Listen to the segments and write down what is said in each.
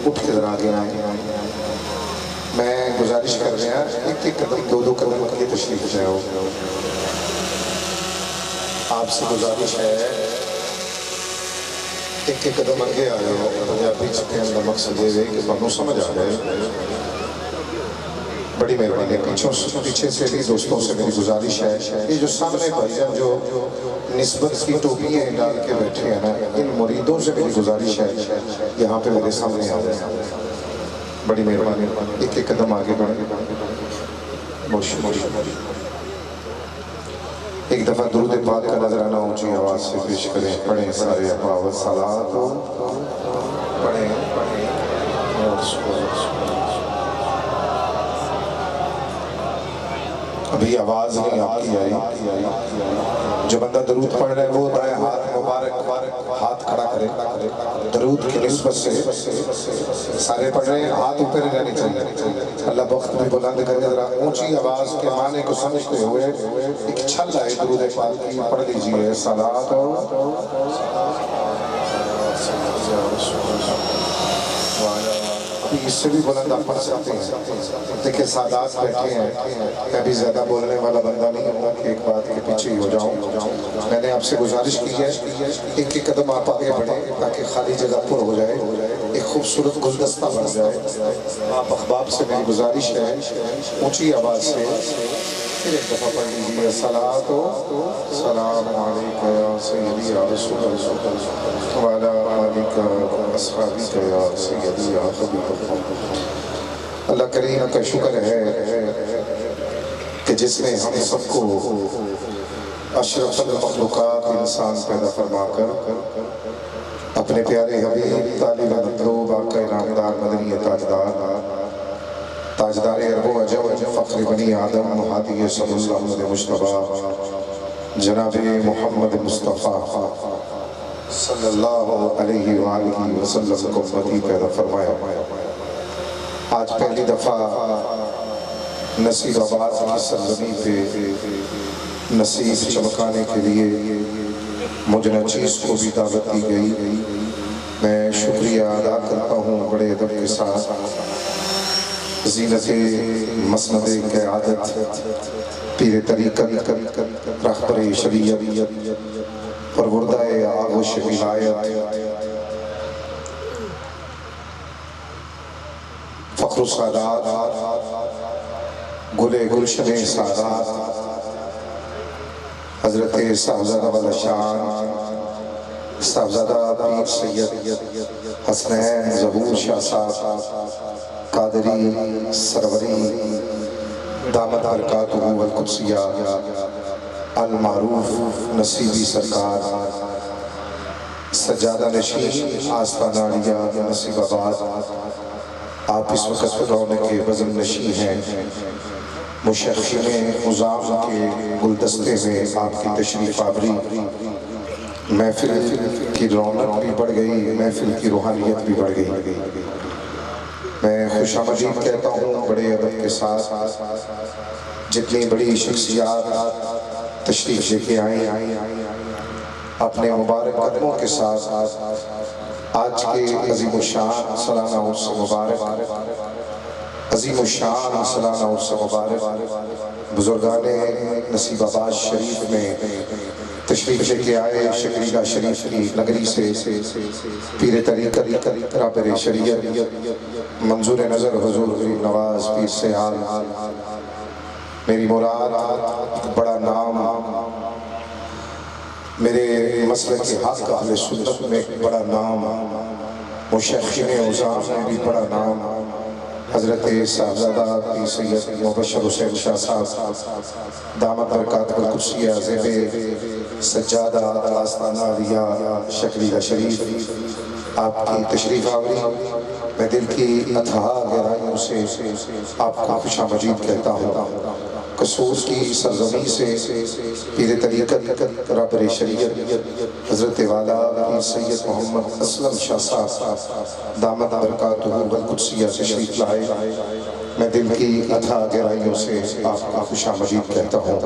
اٹھ کے ذرا آگے آئیں. میں گزارش کر رہے ہیں ایک ایک قدم دو قدم کے تشریف جائے ہو. آپ سے گزارش ہے ایک ایک قدم آگے آئے ہو. پنجابی چکے اندر مقصد ہے کہ بہنوں سمجھ آ گئے. بڑی مہربانی ہے. پیچھے سے بھی دوستوں سے میری گزارش ہے یہ جو سامنے بھائی جان جو نسبت کی ٹوپیاں ڈال کے بیٹھے ہیں نا ان مریدوں سے میری گزارش ہے یہاں پہ میرے سامنے آ جائیں. بڑی مہربانی. ایک ایک قدم آگے بڑھیں. بہت شکریہ. ایک دفعہ درود پاک کا نظرانہ اونچی آواز سے پیش کریں. پڑھیں سارے احباب الصلاۃ. پڑھیں. ابھی آواز نہیں آپ کی آئی. جو بندہ درود پڑھ رہا ہے وہ دائیں ہاتھ مبارک ہاتھ کھڑا کرے. درود کی نسبت سے سارے پڑھ رہے ہیں ہاتھ اوپر رہنے چاہیے. اللہ بخت بھی بلند کرے. ذرا اونچی آواز کے معنی کو سمجھتے ہوئے ایک چھل آئے درود پاک کی پڑھ لیجئے. صلاۃ اس سے بھی بلند آپ پڑھ سکتے ہیں. دیکھیں سادات بیٹھے ہیں. میں بھی زیادہ بولنے والا بندہ نہیں ہوں کہ ایک بات کے پیچھے ہی ہو جاؤں. میں نے آپ سے گزارش کی ہے ایک ایک قدم آپ آگے بڑھیں تاکہ خالی جگہ پر ہو جائے. ایک خوبصورت گلدستہ بن جائے. آپ احباب سے میری گزارش ہے اونچی آواز سے پھر ایک دفعہ پڑھ لیجیے. صلاۃ سلام علیکہ یا سیدی یا رسول اللہ وعلی آلک اصحابک یا سیدی یا حبیب اللہ. اللہ کریم کا شکر ہے کہ جس نے ہم سب کو اشرف المخلوقات انسان پیدا فرما کر اپنے پیارے حبیب طالب مطلوب آقا نامدار مدنی تاجدار عرب و عجم فخر بنی آدم مہادی صلی اللہ علیہ مجتبی جناب محمد مصطفیٰ صلی اللہ علیہ وآلہ وسلم کو امتی پیدا فرمایا. آج پہلی دفعہ نصیب آباد کی سرزمین پہ نصیب چمکانے کے لیے مجھ نچیز کو بھی دعوت دی گئی. میں شکریہ ادا کرتا ہوں بڑے ادب کے ساتھ. زینت مسند قیادت پیر طریقت رہبر شریعت پروردہ آغوش ولایت فخر و سعادات گل گلشن سعادات حضرت صاحبزادہ والا شان صاحبزادہ پیر سید حسنین ظہور شاہ صاحب قادری سروری دامت برکاتہ والقدسیہ المعروف نصیبی سرکار سجادہ نشین آستانہ علیہ نصیب آباد. آپ اس وقت رونق کے وزن نشین ہیں. مشخصین عظام کے گلدستے میں آپ کی تشریف آوری. محفل کی رونق بھی بڑھ گئی. محفل کی روحانیت بھی بڑھ گئی. میں خوش آمدید کہتا ہوں بڑے ادب کے ساتھ. جتنی بڑی شخصیات تشریف لے کے آئیں اپنے مبارک قدموں کے ساتھ آج کے عظیم الشان سالانہ عرس مبارک عظیم الشان سالانہ عرس مبارک بزرگان نصیب آباد شریف میں تشریف لے کے آئے. شکریہ شریف کی نگری سے پیر طریقت رہبر شریعت منظور نظر حضور غریب نواز پیر سیال میری مراد بڑا نام میرے مسلک کے حق اہل سنت میں بڑا نام مشیخین عظام میں بھی بڑا نام حضرت صاحبزادہ پیر سید مبشر حسین شاہ صاحب دامت برکات القدسیہ زیب سجادہ آستانہ علیہ شکریہ شریف آپ کی تشریف آوری میں دل کی اتھا گہرائیوں سے آپ کو خوش آمدید کہتا ہوں۔ قصور کی سرزمین سے پیر طریقت رابر شریعت حضرت والا پیر سید محمد اسلم شاہ صاحب دامت برکاتہ القدسیہ تشریف لائے، میں دل کی اتھا گہرائیوں سے آپ کو خوش آمدید کہتا ہوں۔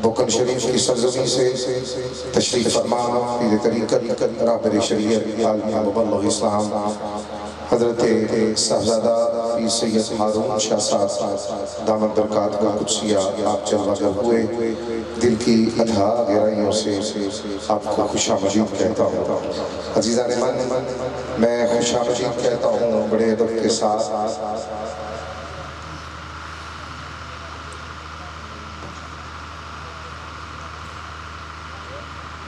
بکن شریف کی سرزمین سے تشریف فرما پیر طریقت رابر شریعت عالمیہ مبلغ اسلام حضرت صاحبزادہ پیر سید ہارون شاہ صاحب دامت برکات القدسیہ آپ جلوہ گر ہوئے، دل کی اتھا گہرائیوں سے آپ کو خوش آمدید کہتا ہوں۔ عزیزان من، میں خوش آمدید کہتا ہوں بڑے ادب کے ساتھ۔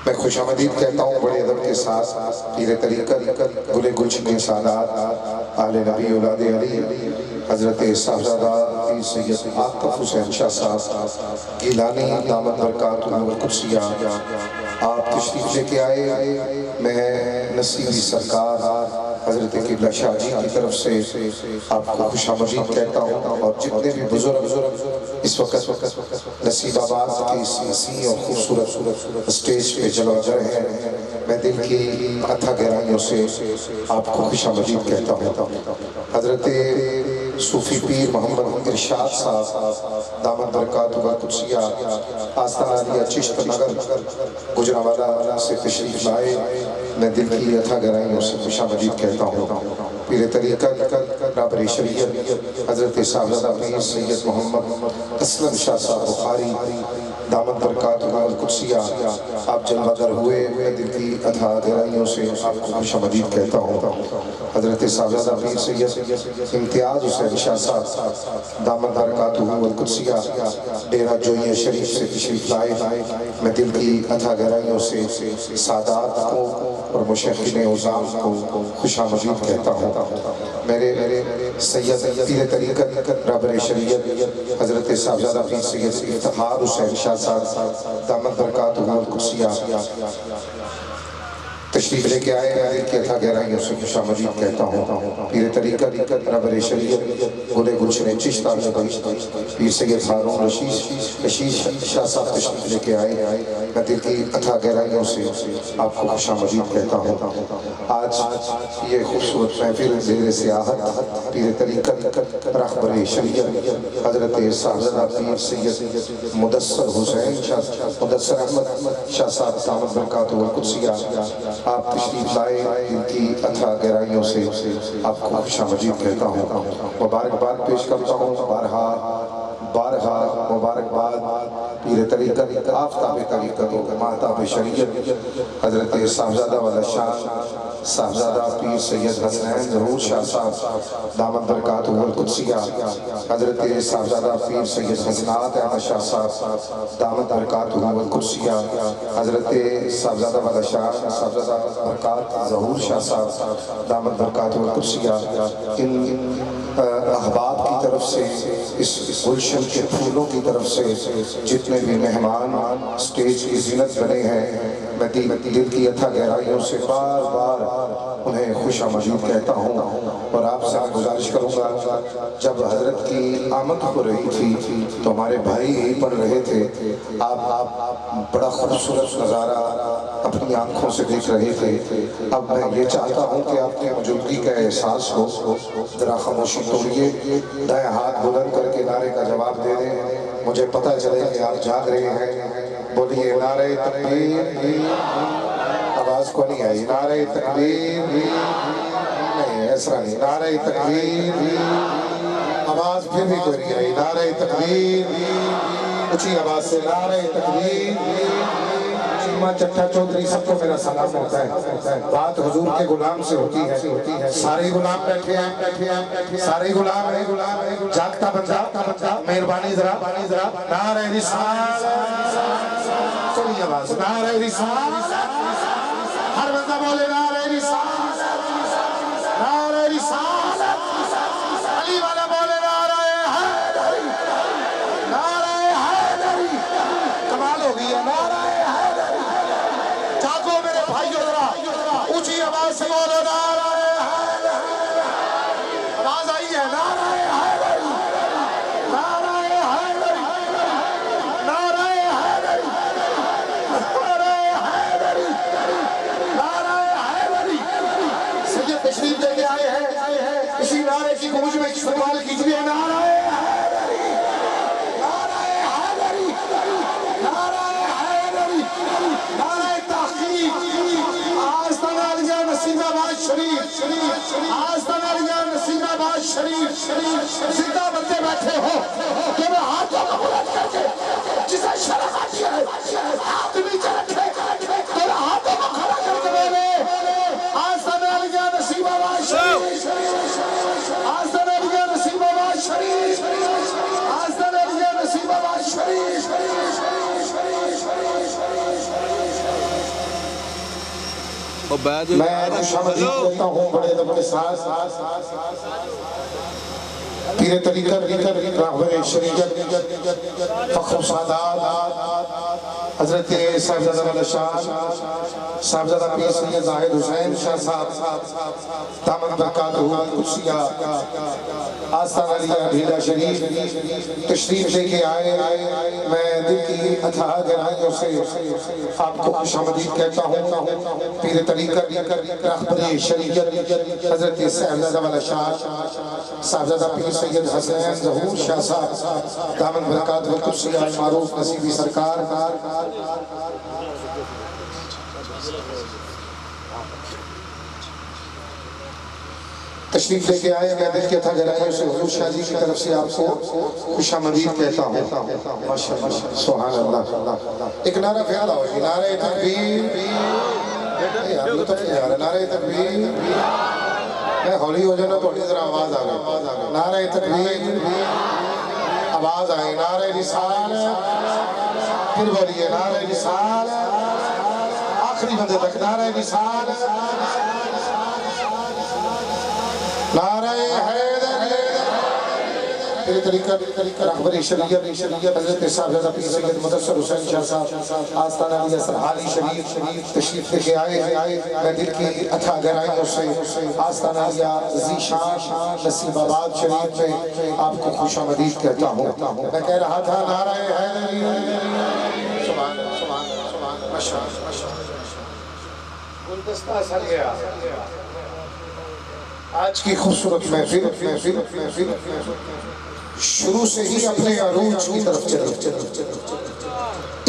میں خوش آمدید کہتا ہوں بڑے ادب کے ساتھ پیر طریقت گلے گلشن سادات آل نبی اولاد علی حضرت صاحبزادہ پیر سید عاطف حسین شاہ صاحب گیلانی دامت برکاتہ القدسیہ آپ تشریف لے کے آئے۔ میں نصیبی سرکار حضرت قبلہ شاہ جی کی طرف سے آپ کو خوش آمدید کہتا ہوں، اور جتنے بھی بزرگ اس وقت نصیب آباد کی اس وسیع اور خوبصورت اسٹیج پہ جلوہ گر ہیں، میں دل کی اتھا گہرائیوں سے آپ کو خوش آمدید کہتا ہوں۔ حضرت صوفی پیر محمد ارشاد صاحب دامت برکاتہ القدسیہ آستانہ علیہ چشت نگر گجرانوالہ سے تشریف لائے، میں دل کی اتھا گہرائیوں سے خوش آمدید کہتا ہوں۔ پیر طریقت رابر شریعت حضرت صاحبزادہ پیر سید محمد اسلم شاہ صاحب بخاری دامت برکاتہ القدسیہ آپ جلوہ گر ہوئے، میں دل کی اتھا گہرائیوں سے آپ کو خوش آمدید کہتا ہوں۔ حضرت صاحبزادہ پیر سید امتیاز حسین شاہ صاحب دامت برکاتہ القدسیہ ڈیرہ جوئیہ شریف سے تشریف لائے، میں دل کی اتھا گہرائیوں سے سادات کو اور مشیخین عظام کو خوش آمدید کہتا ہوں۔ میرے سید پیر طریقت رابر شریعت حضرت صاحبزادہ پیر سید افتخار حسین شاہ صاحب دامت برکاتہ القدسیہ تشریف لے کے آئے، میں دل کی اتھا گہرائیوں سے خوش آمدید کہتا ہوں۔ پیر طریقت رابر شریعت گلے گلشن چشت پیر سید ہارون رشید شاہ صاحب تشریف لے کے آئے، میں دل کی اتھا گہرائیوں سے آپ کو خوش آمدید کہتا ہوں۔ آج یہ خوبصورت محفل زیر سیاحت پیر طریقت رہبر شریعت حضرت صاحبزادہ پیر سید مدثر حسین مدثر احمد شاہ صاحب دامت برکاتہ القدسیہ آپ تشریف لائے، ان کی اتھا گہرائیوں سے آپ کو خوش آمدید کہتا ہوں۔ مبارکباد پیش کرتا ہوں، بارہا مبارکباد پیر طریقت آفتاب طریقت و مہتاب شریعت حضرت صاحبزادہ والا شاہ صاحبزادہ پیر سید حسنین ظہور شاہ صاحب دامت برکاتہ القدسیہ حضرت صاحبزادہ پیر سید حسنات احمد شاہ صاحب دامت برکاتہ القدسیہ حضرت صاحبزادہ والا شاہ صاحبزادہ برکات ظہور شاہ صاحب دامت برکاتہ القدسیہ ان احباب کی طرف سے اس گلشن کے پھولوں کی طرف سے جتنے بھی مہمان سٹیج کی زینت بنے ہیں، میں دل کی اتھا گہرائیوں سے بار بار انہیں خوش آمدید کہتا ہوں۔ اور آپ سے گزارش کروں گا، جب حضرت کی آمد ہو رہی تھی تو ہمارے بھائی یہی پڑھ رہے تھے، آپ بڑا خوبصورت نظارہ اپنی آنکھوں سے دیکھ رہے تھے۔ اب میں یہ چاہتا ہوں کہ آپ کی موجودگی کا احساس ہو، ذرا خاموشی توڑیے، دائیں ہاتھ بلند کر کے نعرے کا جواب دے دیں، مجھے پتہ چلے کہ آپ جاگ رہے ہیں۔ بولیے نعرہ تکبیر، آواز کو نہیں آئی، نعرہ تکبیر نہیں، ایسا نہیں، نعرہ تکبیر، آواز پھر بھی کوئی نہیں آئی، نعرہ تکبیر، اچھی آواز سے نعرہ تکبیر۔ چیمہ چٹھا چودھری سب کو میرا سلام ہوتا ہے، بات حضور کے غلام سے ہوتی ہے، سارے غلام بیٹھے ہیں، سارے غلام ہیں، جاگتا بندہ مہربانی ذرا نعرہ رسالت، سنی آواز نعرہ رسالت، ہر بندہ بولے نعرہ رسالت، بولو نعرہ حیدری، آواز آئی ہے نعرہ حیدری، نعرہ حیدری، نعرہ حیدری، نعرہ حیدری، نعرہ حیدری۔ سید تشریف لے کے آئے ہیں، اسی نعرے کی گونج میں استقبال کیجئے نعرہ حیدری، نعرہ حیدری، نعرہ حیدری، نعرہ تحقیق، آستانہ علیہ نصیب آباد شریف، آستانہ علیہ نصیب آباد شریف، زندہ بندے بیٹھے ہو دونوں ہاتھوں کو بلند کر کے جسے شرف آتی ہے ہاتھ نیچے رکھے دونوں ہاتھوں کو کھڑا کر کے بولے آستانہ علیہ نصیب آباد شریف، آستانہ علیہ نصیب آباد شریف، آستانہ علیہ نصیب آباد شریف۔ میں خوش آمدید کرتا ہوں بڑے ادب کے ساتھ پیر طریقت راہبر شریعت فخر سعادات حضرت صاحبزادہ والا شاہ صاحبزادہ پیر سید زاہد حسین شاہ صاحب دامن برکاتہ قدسیہ آستانہ علیہ بھیلہ شریف تشریف لے کے آئے۔ میں دل کی اتھاہ گہرائیوں سے آپ کو خوش آمدید کہتا ہوں پیر طریقت راہبر شریعت حضرت صاحبزادہ والا شاہ صاحبزادہ پیر سید حسین ظہور شاہ صاحب دامن برکاتہ قدسیہ معروف نصیبی سرکار تشریف لے کے آئے۔ میں دل کے تھا گہرائیوں سے حضور شاہ جی کی طرف سے آپ کو خوش آمدید کہتا ہوں۔ ماشاءاللہ سبحان اللہ۔ ایک نعرہ پھیلا ہوگی نعرہ تکبیر، یار یہ تو نہیں یار نعرہ تکبیر، میں ہولی ہو جانا تھوڑی ذرا آواز آ گئی، نعرہ تکبیر آواز آئی، نعرہ رسالت پھر بولیے نعرہ رسالت آخری بندے تک نعرہ رسالت نعرہ حیدری۔ پیر طریقت راہبر شریعت حضرت صاحبزادہ پیر سید مدثر حسین شاہ صاحب آستانہ علیہ سرحالی شریف تشریف لے کے آئے۔ میں دل کی اتھاہ گہرائیوں سے آستانہ علیہ ذیشان نصیب آباد شریف میں آپ کو خوش آمدید کہتا ہوں۔ میں کہہ رہا تھا نعرہ حیدری، سبحان اللہ، ماشاءاللہ گلدستہ سر گیا۔ آج کی خوبصورت محفل شروع سے ہی اپنے عروج کی طرف چلی،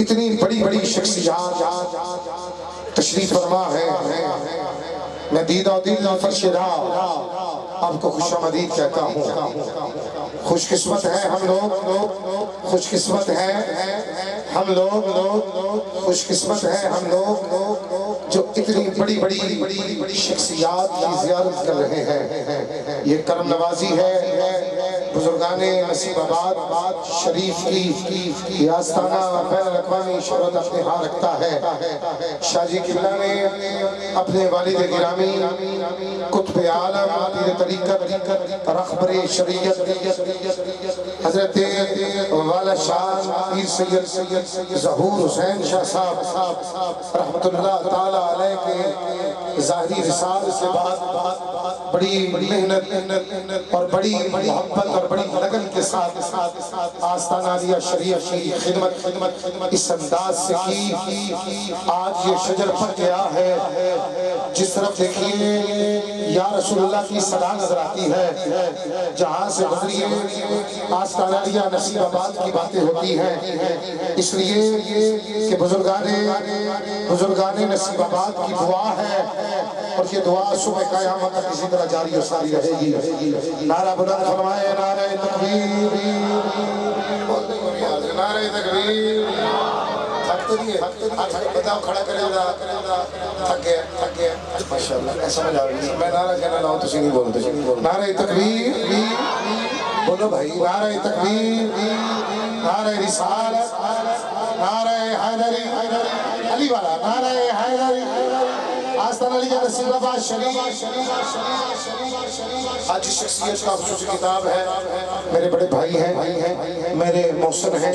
اتنی بڑی بڑی شخصیات تشریف فرما ہے۔ میں دیدہ دل فرش راہ آپ کو خوش آمدید کہتا ہوں۔ خوش قسمت ہے ہم لوگ، خوش قسمت ہے ہم لوگ، خوش قسمت ہے ہم لوگ جو اتنی بڑی بڑی شخصیات کی زیارت کر رہے ہیں۔ یہ کرم نوازی ہے بزرگان نصیب آباد شریف کی آستانہ بین الاقوامی شہرت اپنے ہاں رکھتا ہے۔ شاہ جی قبلہ نے اپنے والد گرامی قطب عالم پیر طریقت راہبر شریعت حضرت والا شاہ پیر سید ظہور حسین شاہ صاحب رحمت اللہ تعالیٰ علیہ کے ظاہری رسال سے بعد بڑی محنت اور بڑی محبت اور بڑی لگن کے ساتھ آستانہ علیہ شریف کی خدمت اس انداز سے کی۔ آج یہ شجر پھٹ گیا ہے، جس طرف دیکھیے یا رسول اللہ کی صدا نظر آتی ہے، جہاں سے گزریے آستانہ علیہ نصیب آباد کی باتیں ہوتی ہیں۔ اس لیے کہ بزرگان نصیب آباد کی دعا ہے اور یہ دعا صبح قیامت تک اسی طرح جاری و ساری رہے گی۔ نعرہ بلند فرمائے نعرہ تکبیر، نعرہ تکبیر۔ تھک تو نہیں ہے؟ بتاؤ کھڑا کرے گا، تھک گیا ماشاءاللہ ایسا مجھا رہی میں نعرہ کہنا لاؤں تسی نہیں بولتے۔ نعرہ تکبیر بولو بھائی، نعرہ تکبیر، نعرہ رسالت، نعرہ حیدری، علی والا نعرہ حیدری، آستانہ علی نصیب آباد شریف آج اس شخصیت کا خصوصی کتاب ہے. میرے بڑے بھائی ہیں, میرے محسن ہیں,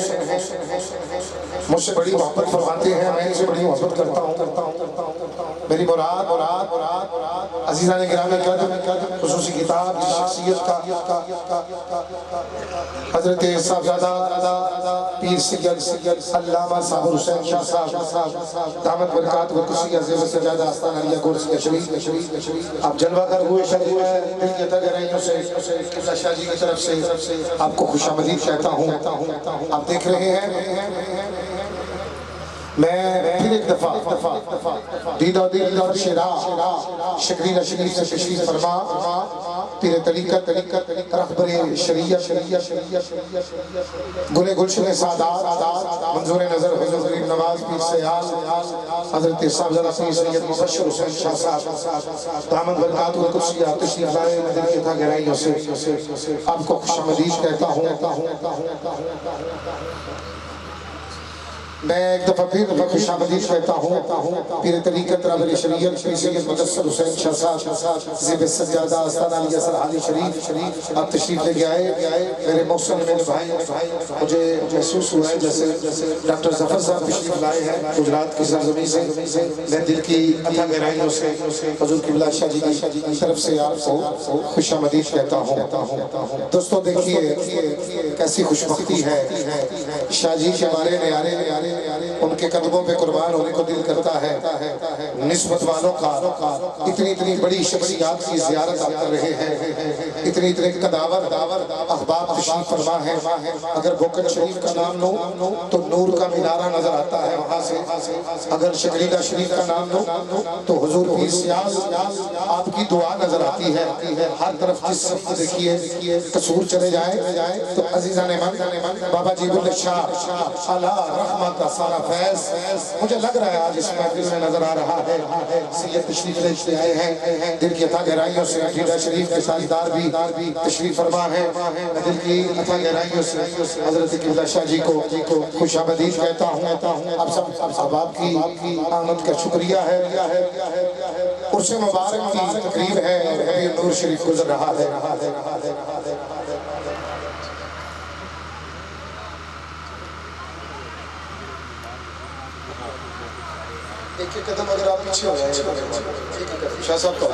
مجھ سے بڑی محبت فرماتے ہیں, میں ان سے بڑی محبت کرتا ہوں. میری مراد عزیزان گرامی قدر خصوصی کتاب جس شخصیت کا حضرت صاحبزادہ پیر سید علامہ صاحب حسین شاہ صاحب دامت برکات و کسی عزیز سجادہ آستان علیہ گورسی شریف آپ جلوہ کر ہوئے شریف ہے. دل کی تہ گہرائیوں سے قبلہ شاہ جی کی طرف سے آپ کو خوش آمدید کہتا ہوں. آپ دیکھ رہے ہیں میں پھر ایک دفعہ دید و دل اور شیرہ شکریہ شریف سے تشریف فرما پیر طریقت رہبر شریعت گل گلشن سعادات منظور نظر حضور غریب نواز پیر سیال حضرت صاحبزادہ پیر سید مبشر حسین شاہ صاحب دامت برکات و قدسیہ تشریف لائے. دل کی تہ گہرائیوں سے آپ کو خوش آمدید کہتا ہوں. میں ایک دفعہ پھر خوش آمدید کہتا ہوں. پیر طریقت رہبر شریعت پیر سید مدثر حسین شاہ صاحب زیب سجادہ آستانہ علی سرحالی شریف آپ تشریف لے کے آئے. میرے محسن میرے بھائی, مجھے محسوس ہوا ہے جیسے ڈاکٹر ظفر صاحب تشریف لائے ہیں گجرات کی سرزمین سے. میں دل کی اتھا گہرائیوں سے حضور قبلہ شاہ جی کی طرف سے آپ کو خوش آمدید کہتا ہوں. دوستو دیکھیے کیسی خوشبختی ہے. شاہ جی کے بارے نیارے ان کے قدموں پہ قربان ہونے کو دل کرتا ہے. نسبت والوں کا اتنی بڑی شخصیات کی زیارت آپ کر رہے ہیں. اتنے قداور احباب تشریف فرما ہے. اگر بوکن شریف کا نام لوں تو نور کا مینارہ نظر آتا ہے وہاں سے. اگر شکریدہ شریف کا نام لوں تو حضور پیر سیال آپ کی دعا نظر آتی ہے. ہر طرف جس سب دیکھیے قصور چلے جائیں تو عزیزان من بابا جیب اللہ شاہ اللہ رحمہ کا سارا فیض مجھے لگ رہا ہے آج اس محفل میں نظر آ رہا ہے. سید تشریف لے آئے ہیں. دل کی اتھا گہرائیوں سے عقیدہ شریف کے سالدار بھی تشریف فرما ہے. دل کی اتھا گہرائیوں سے حضرت قبلہ شاہ جی کو خوش آمدید کہتا ہوں. آپ سب احباب کی آمد کا شکریہ ہے. عرس مبارک کی تقریب ہے. ابھی نور شریف گزر رہا ہے. ایک قدم اگر آپ پیچھے ہو جائیں شاہ صاحب کو